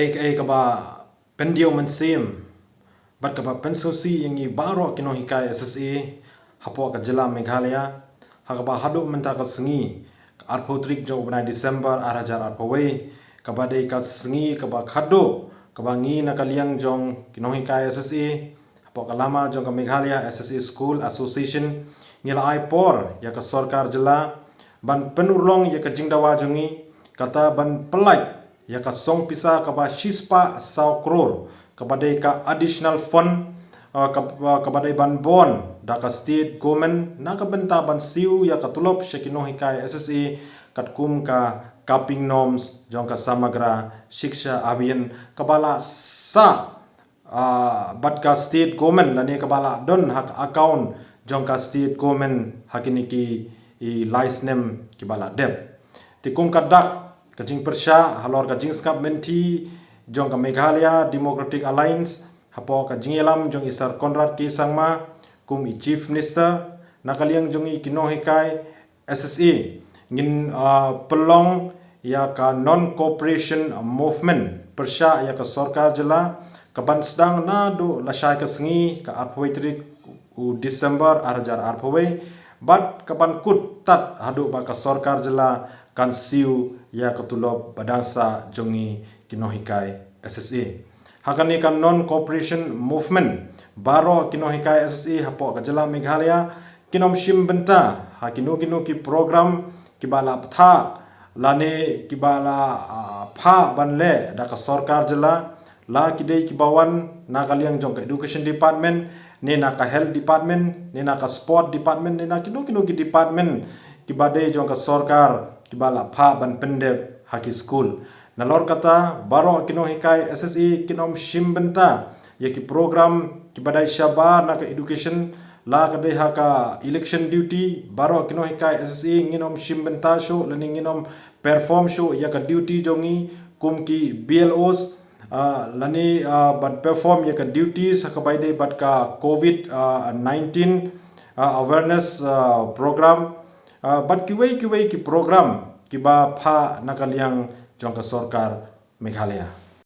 ai ka ba pendio man sim bat ka ba pensusi yang i baro kino hikai SSA hapo ka jela Meghalaya ha ka ba hadu menta ka sengi arpotrik jo bna December arajar arpowei ka ba dei ka sengi ka ba khado ka ba ngi na kaliang jong kino hikai SSA hapo ka lama jong ka Meghalaya SSA School Association ngila ai por ya ka sarkar jela ban penurlong ya ka jingdawa jongi kata ban pelai ya ka song pisa ka ba shispa saw crore ka badai ka additional fund ka badai ban bon da ka state government na ka benta ban siu ya ka tulop shekino hikai SSA kat kum ka capping norms jong ka samagra shiksha abhiyan kabala sa bat ka state government lani kabala don hak account jong ka state government hakini ki i license ki bala dep ti kum ka dak kajing persya halor kajing skap menti jong ka Meghalaya Democratic Alliance hapo kajing elam jong isar Conrad K Sangma kum i chief minister nakaliang jong i kino hikai SSA ngin pelong ya ka non cooperation movement persya ya ka sarkar jela kaban sedang na do lasai ka sengi ka arpowetrik u December arjar arpowei bat kapan kut tat hadu ba ka sarkar jela kan siu ya ketulop badangsa jongi kino hikai SSA hakani kan non cooperation movement baro kino hikai SSA hapo ka jela Meghalaya kinom shim benta hakino kino ki program kibala ptha lane kibala pha banle da ka sarkar jela la kidei kibawan na kaliang jong ka education department ne na ka health department ne na ka sport department ne na kino ki department kibade jong ka sarkar kibala pha ban pendep haki school nalor kata baro kino hikai SSA kinom shimbenta ya ki program kibadai syaba na ka education la ka dei haka election duty baro kino hikai SSA nginom shimbenta show lani nginom perform show ya ka duty jongi kum ki BLOs lani ban perform ya ka duties hakabai dei bat ka COVID 19 awareness program bat kiwei ki program kiba pha nakaliang jong ka sarkar Meghalaya